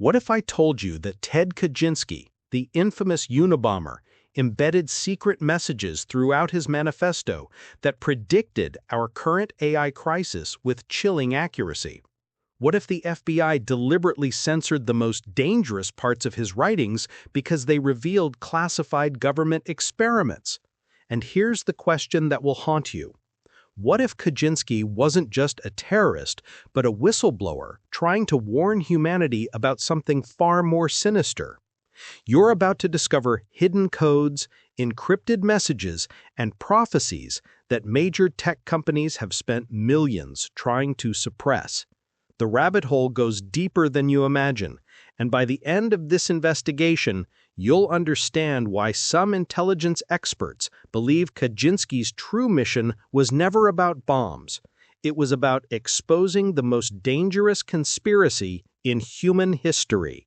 What if I told you that Ted Kaczynski, the infamous Unabomber, embedded secret messages throughout his manifesto that predicted our current AI crisis with chilling accuracy? What if the FBI deliberately censored the most dangerous parts of his writings because they revealed classified government experiments? And here's the question that will haunt you. What if Kaczynski wasn't just a terrorist, but a whistleblower trying to warn humanity about something far more sinister? You're about to discover hidden codes, encrypted messages, and prophecies that major tech companies have spent millions trying to suppress. The rabbit hole goes deeper than you imagine, and by the end of this investigation, you'll understand why some intelligence experts believe Kaczynski's true mission was never about bombs. It was about exposing the most dangerous conspiracy in human history.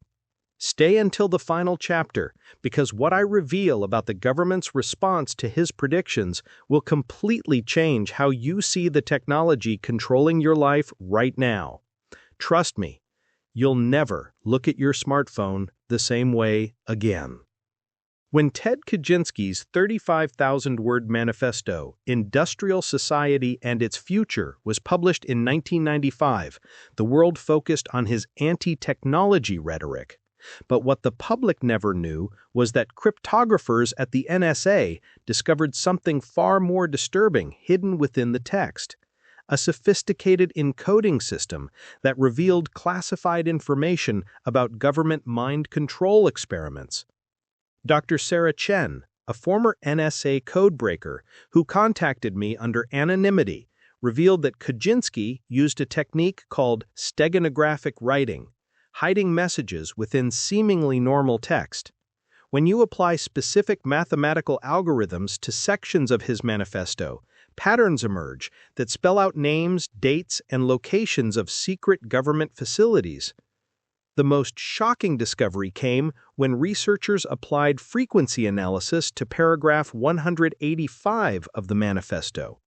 Stay until the final chapter, because what I reveal about the government's response to his predictions will completely change how you see the technology controlling your life right now. Trust me, you'll never look at your smartphone the same way again. When Ted Kaczynski's 35,000-word manifesto, Industrial Society and Its Future, was published in 1995, the world focused on his anti-technology rhetoric. But what the public never knew was that cryptographers at the NSA discovered something far more disturbing hidden within the text. A sophisticated encoding system that revealed classified information about government mind control experiments. Dr. Sarah Chen, a former NSA codebreaker who contacted me under anonymity, revealed that Kaczynski used a technique called steganographic writing, hiding messages within seemingly normal text. When you apply specific mathematical algorithms to sections of his manifesto, patterns emerge that spell out names, dates, and locations of secret government facilities. The most shocking discovery came when researchers applied frequency analysis to paragraph 185 of the manifesto.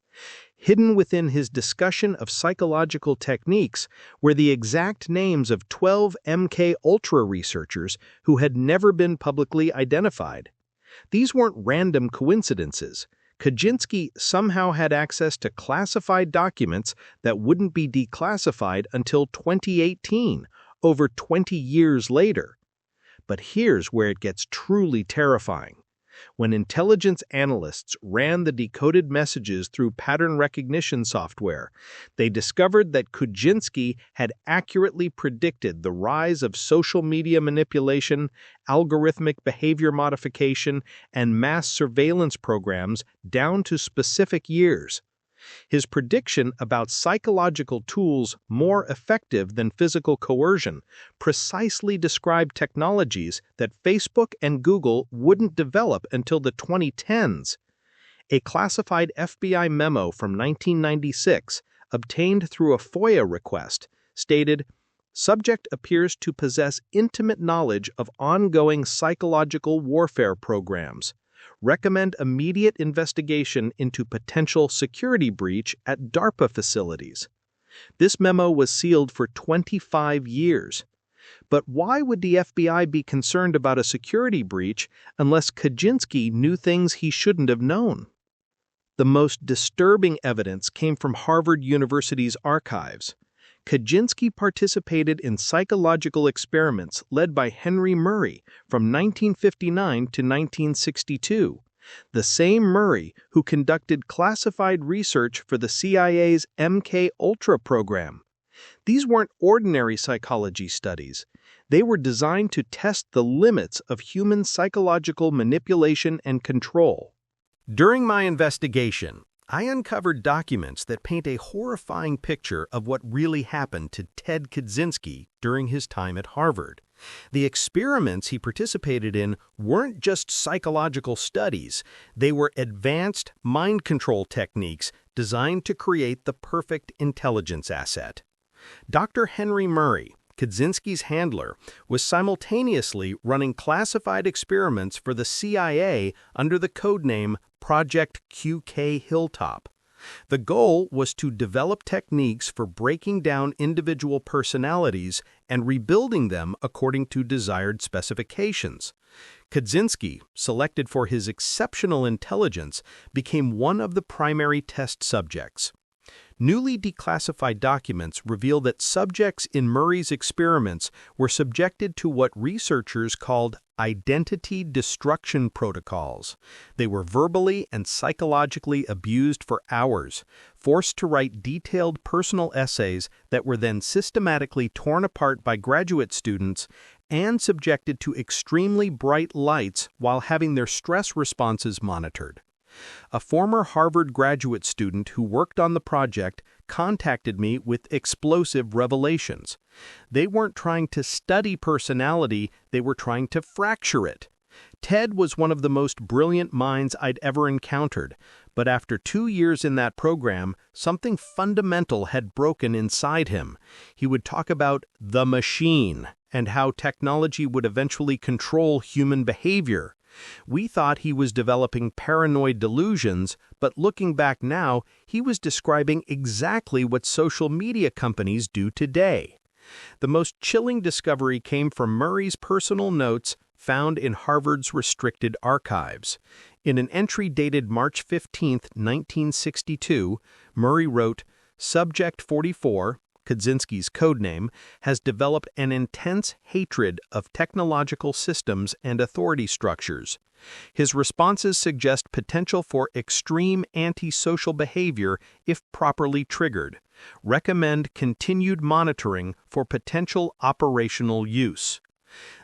Hidden within his discussion of psychological techniques were the exact names of 12 MK Ultra researchers who had never been publicly identified. These weren't random coincidences. Kaczynski somehow had access to classified documents that wouldn't be declassified until 2018, over 20 years later. But here's where it gets truly terrifying. When intelligence analysts ran the decoded messages through pattern recognition software, they discovered that Kaczynski had accurately predicted the rise of social media manipulation, algorithmic behavior modification, and mass surveillance programs down to specific years. His prediction about psychological tools more effective than physical coercion precisely described technologies that Facebook and Google wouldn't develop until the 2010s. A classified FBI memo from 1996, obtained through a FOIA request, stated, "Subject appears to possess intimate knowledge of ongoing psychological warfare programs. Recommend immediate investigation into potential security breach at DARPA facilities." This memo was sealed for 25 years. But why would the FBI be concerned about a security breach unless Kaczynski knew things he shouldn't have known? The most disturbing evidence came from Harvard University's archives. Kaczynski participated in psychological experiments led by Henry Murray from 1959 to 1962, the same Murray who conducted classified research for the CIA's MK Ultra program. These weren't ordinary psychology studies. They were designed to test the limits of human psychological manipulation and control. During my investigation, I uncovered documents that paint a horrifying picture of what really happened to Ted Kaczynski during his time at Harvard. The experiments he participated in weren't just psychological studies. They were advanced mind control techniques designed to create the perfect intelligence asset. Dr. Henry Murray, Kaczynski's handler, was simultaneously running classified experiments for the CIA under the codename Project QK Hilltop. The goal was to develop techniques for breaking down individual personalities and rebuilding them according to desired specifications. Kaczynski, selected for his exceptional intelligence, became one of the primary test subjects. Newly declassified documents reveal that subjects in Murray's experiments were subjected to what researchers called identity destruction protocols. They were verbally and psychologically abused for hours, forced to write detailed personal essays that were then systematically torn apart by graduate students, and subjected to extremely bright lights while having their stress responses monitored. A former Harvard graduate student who worked on the project contacted me with explosive revelations. They weren't trying to study personality, they were trying to fracture it. Ted was one of the most brilliant minds I'd ever encountered, but after 2 years in that program, something fundamental had broken inside him. He would talk about the machine and how technology would eventually control human behavior. We thought he was developing paranoid delusions, but looking back now, he was describing exactly what social media companies do today. The most chilling discovery came from Murray's personal notes found in Harvard's restricted archives. In an entry dated March 15, 1962, Murray wrote, "Subject 44, Kaczynski's codename, has developed an intense hatred of technological systems and authority structures. His responses suggest potential for extreme antisocial behavior if properly triggered. Recommend continued monitoring for potential operational use."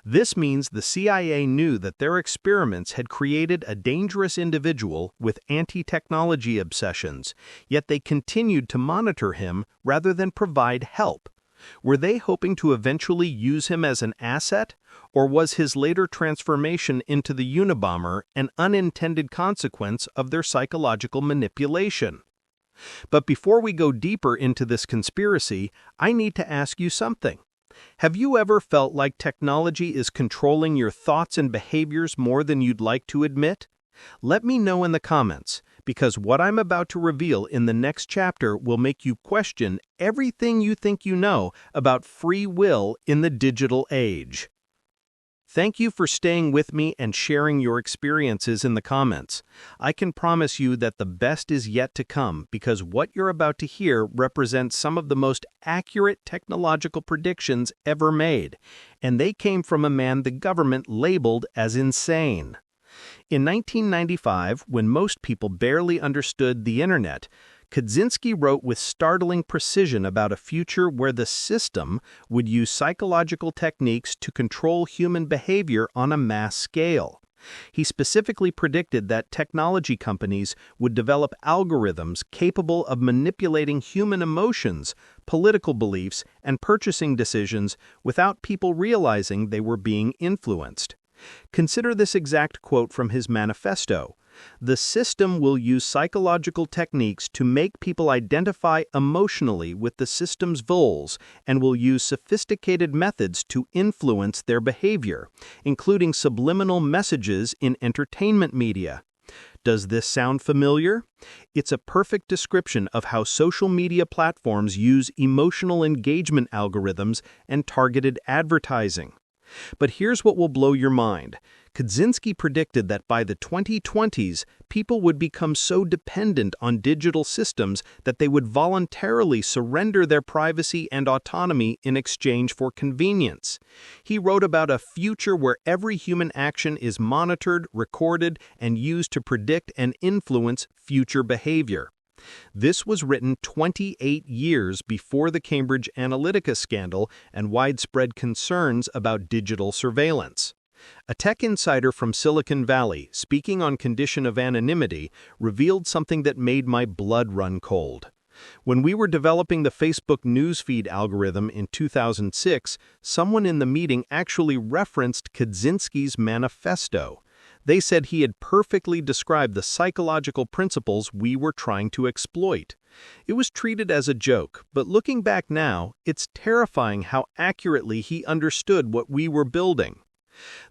This means the CIA knew that their experiments had created a dangerous individual with anti-technology obsessions, yet they continued to monitor him rather than provide help. Were they hoping to eventually use him as an asset, or was his later transformation into the Unabomber an unintended consequence of their psychological manipulation? But before we go deeper into this conspiracy, I need to ask you something. Have you ever felt like technology is controlling your thoughts and behaviors more than you'd like to admit? Let me know in the comments, because what I'm about to reveal in the next chapter will make you question everything you think you know about free will in the digital age. Thank you for staying with me and sharing your experiences in the comments. I can promise you that the best is yet to come because what you're about to hear represents some of the most accurate technological predictions ever made, and they came from a man the government labeled as insane. In 1995, when most people barely understood the internet, Kaczynski wrote with startling precision about a future where the system would use psychological techniques to control human behavior on a mass scale. He specifically predicted that technology companies would develop algorithms capable of manipulating human emotions, political beliefs, and purchasing decisions without people realizing they were being influenced. Consider this exact quote from his manifesto. "The system will use psychological techniques to make people identify emotionally with the system's goals and will use sophisticated methods to influence their behavior, including subliminal messages in entertainment media." Does this sound familiar? It's a perfect description of how social media platforms use emotional engagement algorithms and targeted advertising. But here's what will blow your mind. Kaczynski predicted that by the 2020s, people would become so dependent on digital systems that they would voluntarily surrender their privacy and autonomy in exchange for convenience. He wrote about a future where every human action is monitored, recorded, and used to predict and influence future behavior. This was written 28 years before the Cambridge Analytica scandal and widespread concerns about digital surveillance. A tech insider from Silicon Valley, speaking on condition of anonymity, revealed something that made my blood run cold. When we were developing the Facebook newsfeed algorithm in 2006, someone in the meeting actually referenced Kaczynski's manifesto. They said he had perfectly described the psychological principles we were trying to exploit. It was treated as a joke, but looking back now, it's terrifying how accurately he understood what we were building.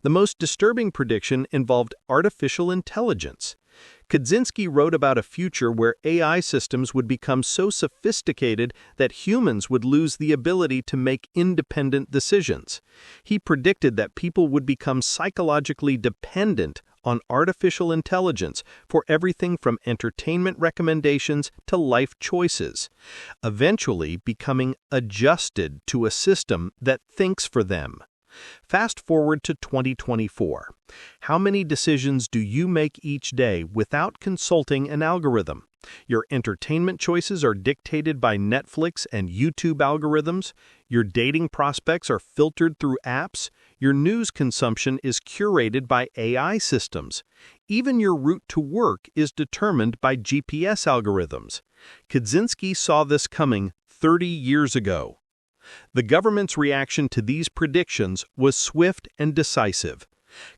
The most disturbing prediction involved artificial intelligence. Kaczynski wrote about a future where AI systems would become so sophisticated that humans would lose the ability to make independent decisions. He predicted that people would become psychologically dependent on artificial intelligence for everything from entertainment recommendations to life choices, eventually becoming adjusted to a system that thinks for them. Fast forward to 2024. How many decisions do you make each day without consulting an algorithm? Your entertainment choices are dictated by Netflix and YouTube algorithms. Your dating prospects are filtered through apps. Your news consumption is curated by AI systems. Even your route to work is determined by GPS algorithms. Kaczynski saw this coming 30 years ago. The government's reaction to these predictions was swift and decisive.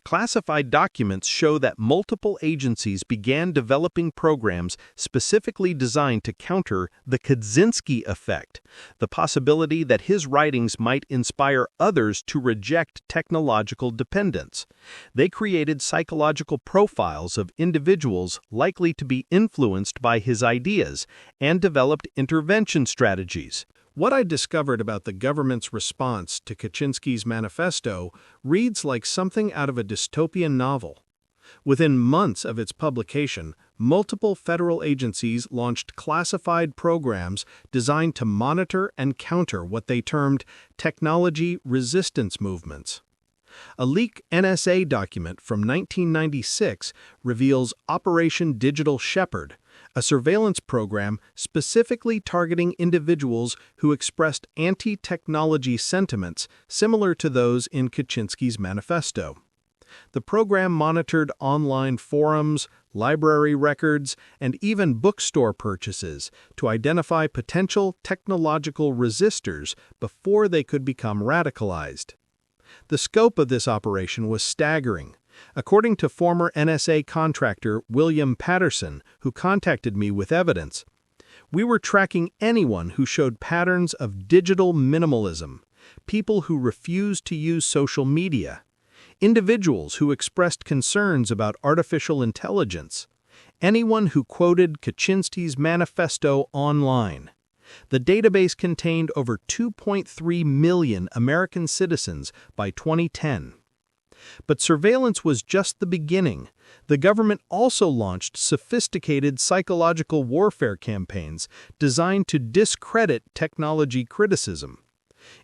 Classified documents show that multiple agencies began developing programs specifically designed to counter the Kaczynski effect, the possibility that his writings might inspire others to reject technological dependence. They created psychological profiles of individuals likely to be influenced by his ideas and developed intervention strategies. What I discovered about the government's response to Kaczynski's manifesto reads like something out of a dystopian novel. Within months of its publication, multiple federal agencies launched classified programs designed to monitor and counter what they termed technology resistance movements. A leaked NSA document from 1996 reveals Operation Digital Shepherd, a surveillance program specifically targeting individuals who expressed anti-technology sentiments similar to those in Kaczynski's manifesto. The program monitored online forums, library records, and even bookstore purchases to identify potential technological resistors before they could become radicalized. The scope of this operation was staggering. According to former NSA contractor William Patterson, who contacted me with evidence, we were tracking anyone who showed patterns of digital minimalism, people who refused to use social media, individuals who expressed concerns about artificial intelligence, anyone who quoted Kaczynski's manifesto online. The database contained over 2.3 million American citizens by 2010. But surveillance was just the beginning. The government also launched sophisticated psychological warfare campaigns designed to discredit technology criticism.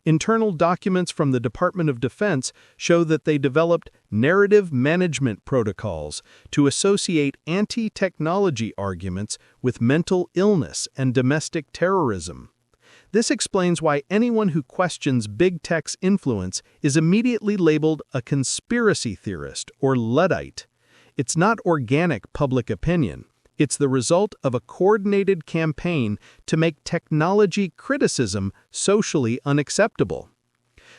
Internal documents from the Department of Defense show that they developed narrative management protocols to associate anti-technology arguments with mental illness and domestic terrorism. This explains why anyone who questions big tech's influence is immediately labeled a conspiracy theorist or Luddite. It's not organic public opinion. It's the result of a coordinated campaign to make technology criticism socially unacceptable.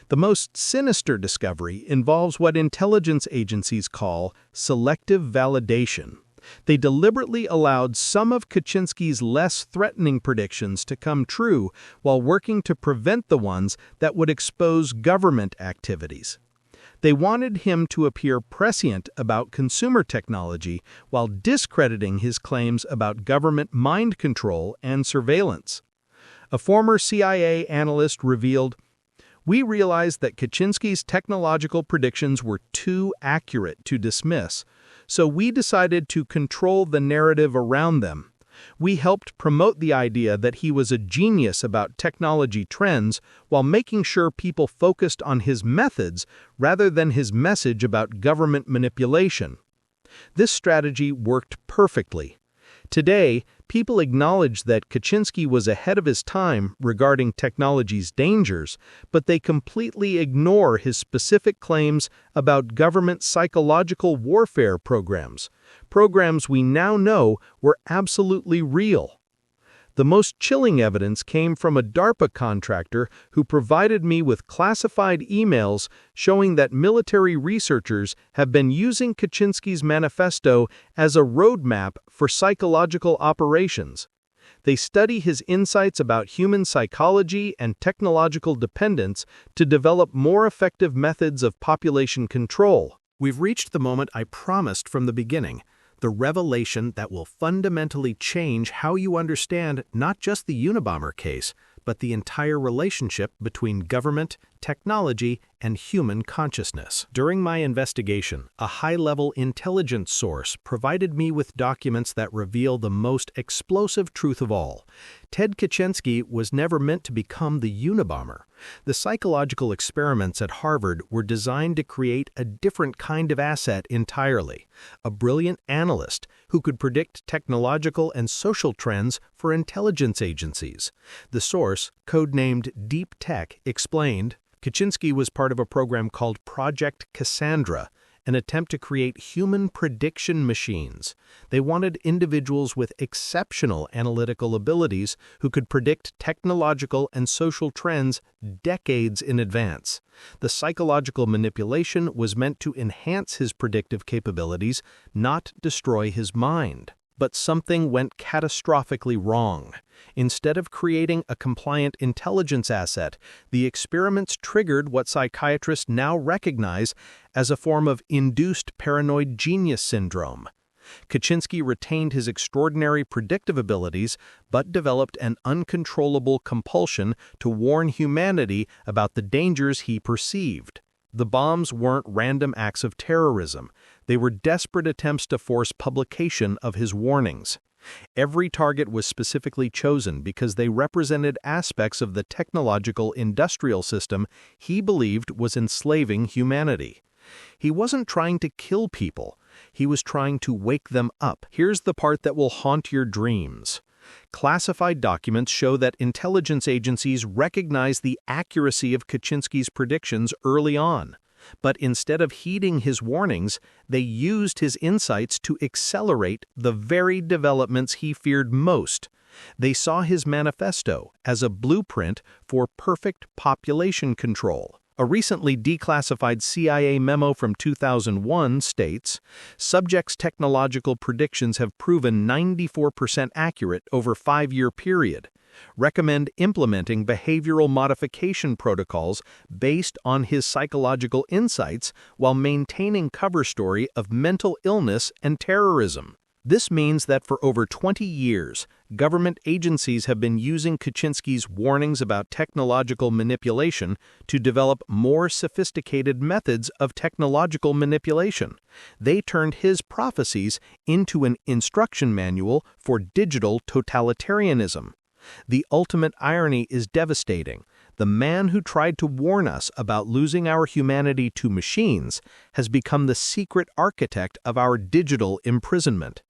The most sinister discovery involves what intelligence agencies call selective validation. They deliberately allowed some of Kaczynski's less threatening predictions to come true while working to prevent the ones that would expose government activities. They wanted him to appear prescient about consumer technology while discrediting his claims about government mind control and surveillance. A former CIA analyst revealed, "We realized that Kaczynski's technological predictions were too accurate to dismiss, so we decided to control the narrative around them. We helped promote the idea that he was a genius about technology trends while making sure people focused on his methods rather than his message about government manipulation." This strategy worked perfectly. Today, people acknowledge that Kaczynski was ahead of his time regarding technology's dangers, but they completely ignore his specific claims about government psychological warfare programs we now know were absolutely real. The most chilling evidence came from a DARPA contractor who provided me with classified emails showing that military researchers have been using Kaczynski's manifesto as a roadmap for psychological operations. They study his insights about human psychology and technological dependence to develop more effective methods of population control. We've reached the moment I promised from the beginning, the revelation that will fundamentally change how you understand not just the Unabomber case, but the entire relationship between government, technology, and human consciousness. During my investigation, a high-level intelligence source provided me with documents that reveal the most explosive truth of all. Ted Kaczynski was never meant to become the Unabomber. The psychological experiments at Harvard were designed to create a different kind of asset entirely, a brilliant analyst who could predict technological and social trends for intelligence agencies. The source, codenamed Deep Tech, explained, Kaczynski was part of a program called Project Cassandra, an attempt to create human prediction machines. They wanted individuals with exceptional analytical abilities who could predict technological and social trends decades in advance. The psychological manipulation was meant to enhance his predictive capabilities, not destroy his mind. But something went catastrophically wrong. Instead of creating a compliant intelligence asset, the experiments triggered what psychiatrists now recognize as a form of induced paranoid genius syndrome. Kaczynski retained his extraordinary predictive abilities, but developed an uncontrollable compulsion to warn humanity about the dangers he perceived. The bombs weren't random acts of terrorism. They were desperate attempts to force publication of his warnings. Every target was specifically chosen because they represented aspects of the technological industrial system he believed was enslaving humanity. He wasn't trying to kill people. He was trying to wake them up. Here's the part that will haunt your dreams. Classified documents show that intelligence agencies recognized the accuracy of Kaczynski's predictions early on. But instead of heeding his warnings, they used his insights to accelerate the very developments he feared most. They saw his manifesto as a blueprint for perfect population control. A recently declassified CIA memo from 2001 states, subjects' technological predictions have proven 94% accurate over a 5-year period. Recommend implementing behavioral modification protocols based on his psychological insights while maintaining cover story of mental illness and terrorism. This means that for over 20 years, government agencies have been using Kaczynski's warnings about technological manipulation to develop more sophisticated methods of technological manipulation. They turned his prophecies into an instruction manual for digital totalitarianism. The ultimate irony is devastating. The man who tried to warn us about losing our humanity to machines has become the secret architect of our digital imprisonment.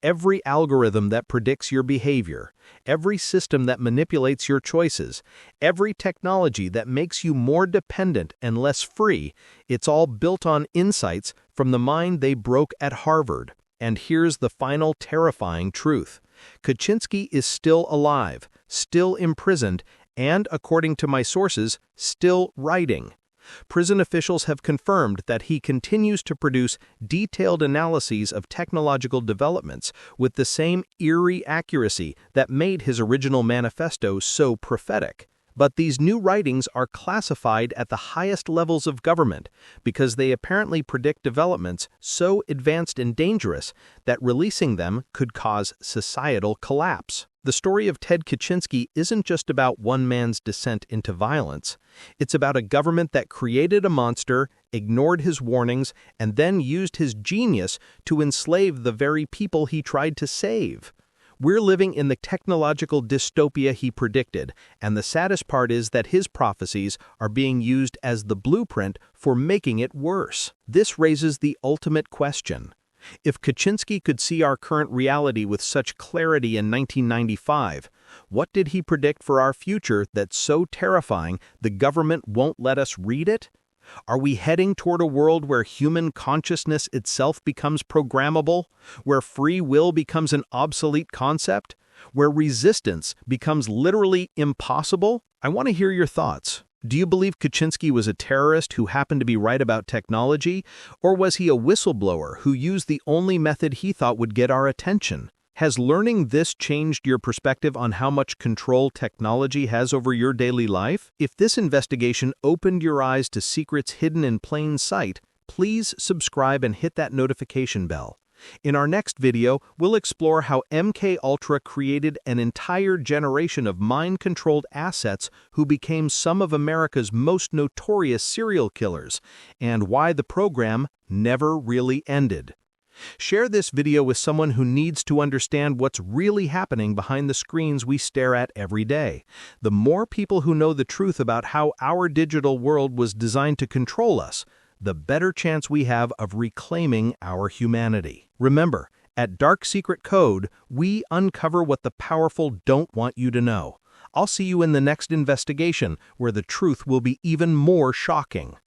Every algorithm that predicts your behavior, every system that manipulates your choices, every technology that makes you more dependent and less free, it's all built on insights from the mind they broke at Harvard. And here's the final terrifying truth. Kaczynski is still alive, still imprisoned, and, according to my sources, still writing. Prison officials have confirmed that he continues to produce detailed analyses of technological developments with the same eerie accuracy that made his original manifesto so prophetic. But these new writings are classified at the highest levels of government because they apparently predict developments so advanced and dangerous that releasing them could cause societal collapse. The story of Ted Kaczynski isn't just about one man's descent into violence. It's about a government that created a monster, ignored his warnings, and then used his genius to enslave the very people he tried to save. We're living in the technological dystopia he predicted, and the saddest part is that his prophecies are being used as the blueprint for making it worse. This raises the ultimate question. If Kaczynski could see our current reality with such clarity in 1995, what did he predict for our future that's so terrifying the government won't let us read it? Are we heading toward a world where human consciousness itself becomes programmable, where free will becomes an obsolete concept, where resistance becomes literally impossible? I want to hear your thoughts. Do you believe Kaczynski was a terrorist who happened to be right about technology, or was he a whistleblower who used the only method he thought would get our attention? Has learning this changed your perspective on how much control technology has over your daily life? If this investigation opened your eyes to secrets hidden in plain sight, please subscribe and hit that notification bell. In our next video, we'll explore how MK Ultra created an entire generation of mind-controlled assets who became some of America's most notorious serial killers, and why the program never really ended. Share this video with someone who needs to understand what's really happening behind the screens we stare at every day. The more people who know the truth about how our digital world was designed to control us, the better chance we have of reclaiming our humanity. Remember, at Dark Secret Code, we uncover what the powerful don't want you to know. I'll see you in the next investigation, where the truth will be even more shocking.